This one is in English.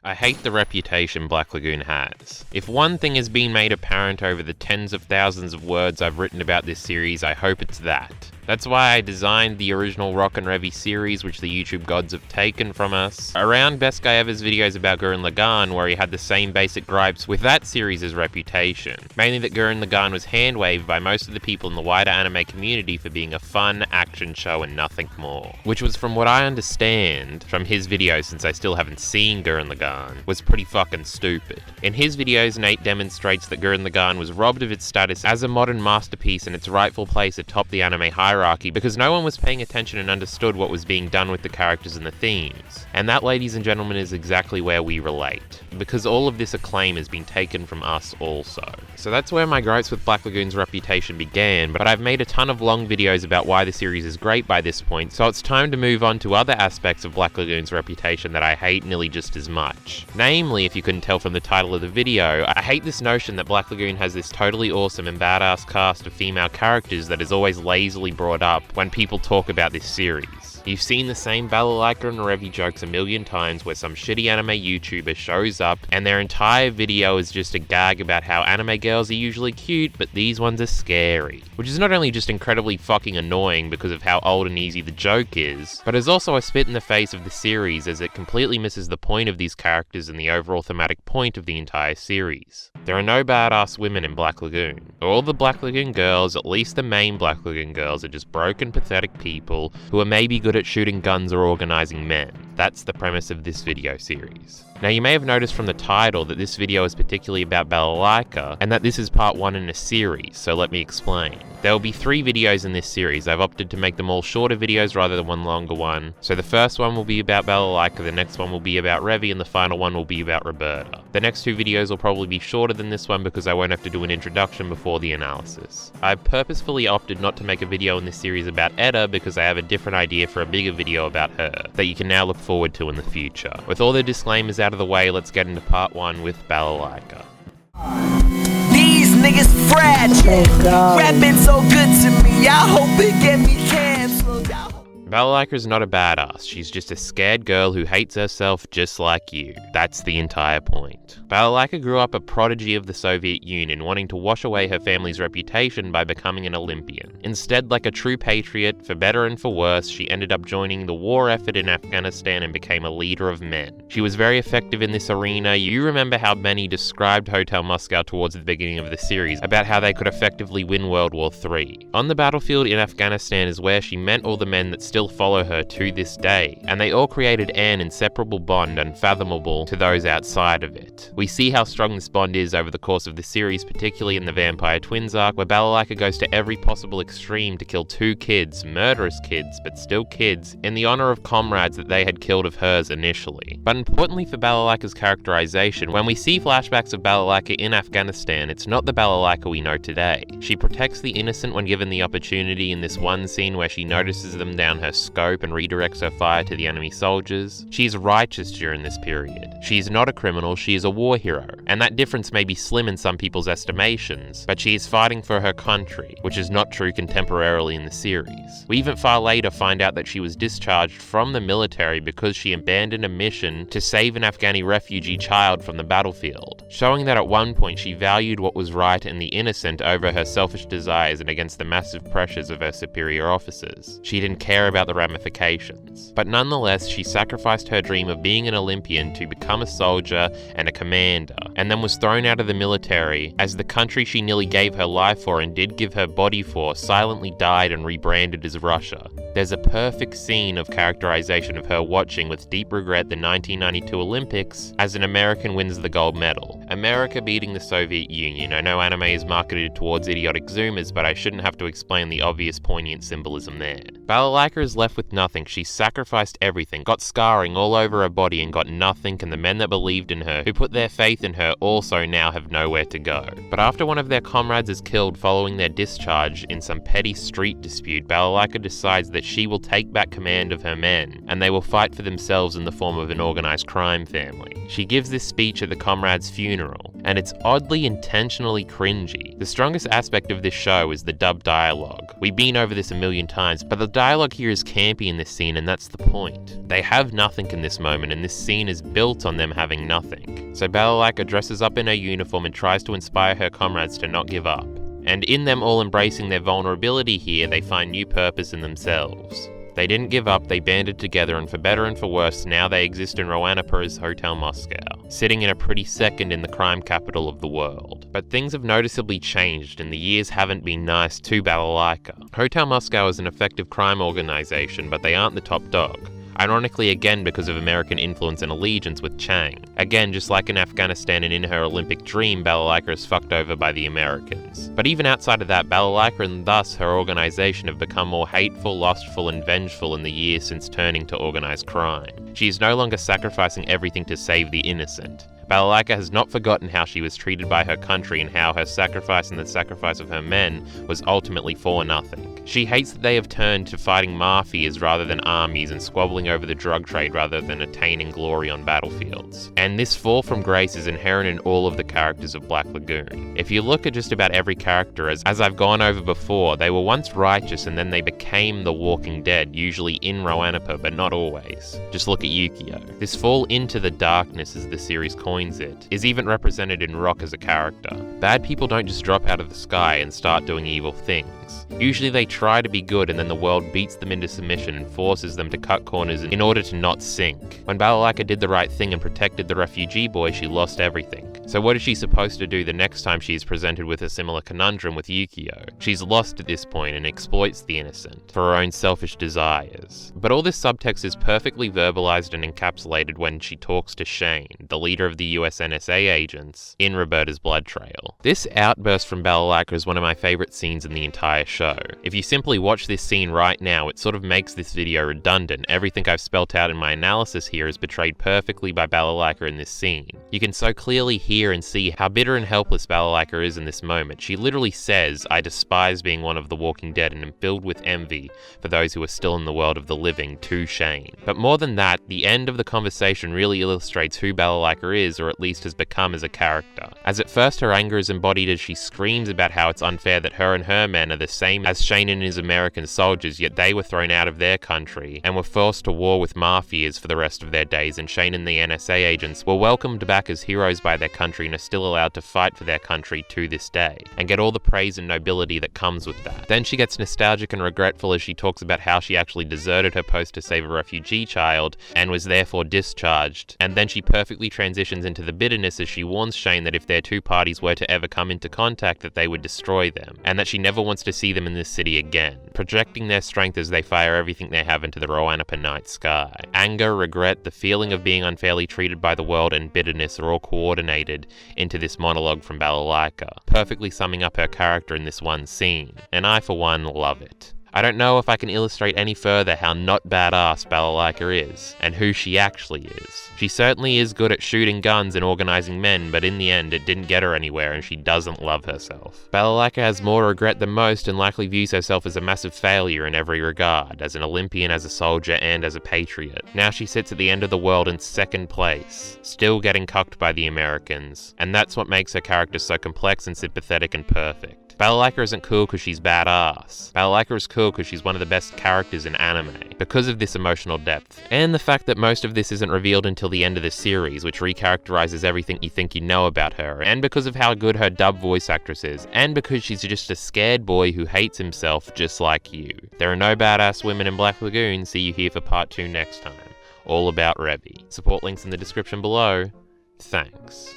I hate the reputation Black Lagoon has. If one thing has been made apparent over the tens of thousands of words I've written about this series, I hope it's that. That's why I designed the original Rock and Revy series, which the YouTube gods have taken from us, around Best Guy Ever's videos about Gurren Lagann, where he had the same basic gripes with that series' reputation. Mainly that Gurren Lagann was hand-waved by most of the people in the wider anime community for being a fun action show and nothing more. Which was, from what I understand from his videos, since I still haven't seen Gurren Lagann, was pretty fucking stupid. In his videos, Nate demonstrates that Gurren Lagann was robbed of its status as a modern masterpiece and its rightful place atop the anime hierarchy because no one was paying attention and understood what was being done with the characters and the themes. And that, ladies and gentlemen, is exactly where we relate, because all of this acclaim has been taken from us also. So that's where my gripes with Black Lagoon's reputation began, but I've made a ton of long videos about why the series is great by this point, so it's time to move on to other aspects of Black Lagoon's reputation that I hate nearly just as much. Namely, if you couldn't tell from the title of the video, I hate this notion that Black Lagoon has this totally awesome and badass cast of female characters that is always lazily brought up when people talk about this series. You've seen the same Balalaika and Revy jokes a million times where some shitty anime YouTuber shows up and their entire video is just a gag about how anime girls are usually cute, but these ones are scary. Which is not only just incredibly fucking annoying because of how old and easy the joke is, but is also a spit in the face of the series as it completely misses the point of these characters and the overall thematic point of the entire series. There are no badass women in Black Lagoon. All the Black Lagoon girls, at least the main Black Lagoon girls, are just broken, pathetic people who are maybe good at shooting guns or organizing men. That's the premise of this video series. Now, you may have noticed from the title that this video is particularly about Balalaika, and that this is part 1 in a series, so let me explain. There will be 3 videos in this series. I've opted to make them all shorter videos rather than one longer one. So the first one will be about Balalaika, the next one will be about Revy, and the final one will be about Roberta. The next 2 videos will probably be shorter than this one because I won't have to do an introduction before the analysis. I've purposefully opted not to make a video in this series about Eda because I have a different idea for a bigger video about her that you can now look forward to in the future. With all the disclaimers out of the way, let's get into part 1 with Balalaika. These niggas fragile, rapping so good to me, I hope it get me canceled. Balalaika is not a badass, she's just a scared girl who hates herself just like you. That's the entire point. Balalaika grew up a prodigy of the Soviet Union, wanting to wash away her family's reputation by becoming an Olympian. Instead, like a true patriot, for better and for worse, she ended up joining the war effort in Afghanistan and became a leader of men. She was very effective in this arena. You remember how Benny described Hotel Moscow towards the beginning of the series, about how they could effectively win World War III. On the battlefield in Afghanistan is where she met all the men that still follow her to this day, and they all created an inseparable bond unfathomable to those outside of it. We see how strong this bond is over the course of the series, particularly in the Vampire Twins arc, where Balalaika goes to every possible extreme to kill 2 kids, murderous kids, but still kids, in the honor of comrades that they had killed of hers initially. But importantly for Balalaika's characterization, when we see flashbacks of Balalaika in Afghanistan, it's not the Balalaika we know today. She protects the innocent when given the opportunity in this one scene where she notices them down her scope and redirects her fire to the enemy soldiers. She is righteous during this period. She is not a criminal, she is a war hero. And that difference may be slim in some people's estimations, but she is fighting for her country, which is not true contemporarily in the series. We even far later find out that she was discharged from the military because she abandoned a mission to save an Afghani refugee child from the battlefield, showing that at one point she valued what was right and the innocent over her selfish desires and against the massive pressures of her superior officers. She didn't care about the ramifications. But nonetheless, she sacrificed her dream of being an Olympian to become a soldier and a commander, and then was thrown out of the military as the country she nearly gave her life for and did give her body for silently died and rebranded as Russia. There's a perfect scene of characterization of her watching with deep regret the 1992 Olympics as an American wins the gold medal. America beating the Soviet Union. I know anime is marketed towards idiotic zoomers, but I shouldn't have to explain the obvious poignant symbolism there. Balalaika is left with nothing. She sacrificed everything, got scarring all over her body and got nothing, and the men that believed in her, who put their faith in her, also now have nowhere to go. But after one of their comrades is killed following their discharge in some petty street dispute, Balalaika decides that she will take back command of her men, and they will fight for themselves in the form of an organized crime family. She gives this speech at the comrade's funeral funeral, and it's oddly intentionally cringy. The strongest aspect of this show is the dubbed dialogue. We've been over this a million times, but the dialogue here is campy in this scene, and that's the point. They have nothing in this moment, and this scene is built on them having nothing. So Balalaika dresses up in her uniform and tries to inspire her comrades to not give up. And in them all embracing their vulnerability here, they find new purpose in themselves. They didn't give up, they banded together, and for better and for worse, now they exist in Roannapa's Hotel Moscow, sitting in a pretty second in the crime capital of the world. But things have noticeably changed, and the years haven't been nice to Balalaika. Hotel Moscow is an effective crime organization, but they aren't the top dog. Ironically again because of American influence and allegiance with Chang. Again, just like in Afghanistan and in her Olympic dream, Balalaika is fucked over by the Americans. But even outside of that, Balalaika and thus her organization have become more hateful, lustful and vengeful in the years since turning to organized crime. She is no longer sacrificing everything to save the innocent. Balalaika has not forgotten how she was treated by her country and how her sacrifice and the sacrifice of her men was ultimately for nothing. She hates that they have turned to fighting mafias rather than armies and squabbling over the drug trade rather than attaining glory on battlefields. And this fall from grace is inherent in all of the characters of Black Lagoon. If you look at just about every character, as I've gone over before, they were once righteous and then they became the Walking Dead, usually in Roannapa, but not always. Just look at Yukio. This fall into the darkness, as the series coins it, is even represented in Rock as a character. Bad people don't just drop out of the sky and start doing evil things. Usually they try to be good and then the world beats them into submission and forces them to cut corners in order to not sink. When Balalaika did the right thing and protected the refugee boy, she lost everything. So what is she supposed to do the next time she is presented with a similar conundrum with Yukio? She's lost at this point and exploits the innocent for her own selfish desires. But all this subtext is perfectly verbalized and encapsulated when she talks to Shane, the leader of the US NSA agents, in Roberta's blood trail. This outburst from Balalaika is one of my favorite scenes in the entire show. If you simply watch this scene right now, it sort of makes this video redundant. Everything I've spelt out in my analysis here is portrayed perfectly by Balalaika in this scene. You can so clearly hear and see how bitter and helpless Balalaika is in this moment. She literally says, "I despise being one of the Walking Dead and am filled with envy for those who are still in the world of the living," to Shane. But more than that, the end of the conversation really illustrates who Balalaika is, or at least has become as a character. As at first her anger is embodied as she screams about how it's unfair that her and her men are the same as Shane and his American soldiers, yet they were thrown out of their country and were forced to war with mafias for the rest of their days, and Shane and the NSA agents were welcomed back as heroes by their country and are still allowed to fight for their country to this day, and get all the praise and nobility that comes with that. Then she gets nostalgic and regretful as she talks about how she actually deserted her post to save a refugee child and was therefore discharged, and then she perfectly transitions into the bitterness as she warns Shane that if their two parties were to ever come into contact that they would destroy them, and that she never wants to see them in this city again, projecting their strength as they fire everything they have into the Roannapa night sky. Anger, regret, the feeling of being unfairly treated by the world, and bitterness are all coordinated into this monologue from Balalaika, perfectly summing up her character in this one scene, and I for one love it. I don't know if I can illustrate any further how not badass Balalaika is, and who she actually is. She certainly is good at shooting guns and organizing men, but in the end it didn't get her anywhere and she doesn't love herself. Balalaika has more regret than most and likely views herself as a massive failure in every regard, as an Olympian, as a soldier, and as a patriot. Now she sits at the end of the world in second place, still getting cucked by the Americans, and that's what makes her character so complex and sympathetic and perfect. Balalaika isn't cool because she's badass. Balalaika is cool because she's one of the best characters in anime, because of this emotional depth, and the fact that most of this isn't revealed until the end of the series, which recharacterizes everything you think you know about her, and because of how good her dub voice actress is, and because she's just a scared boy who hates himself just like you. There are no badass women in Black Lagoon. See you here for part 2 next time, all about Revy. Support links in the description below. Thanks.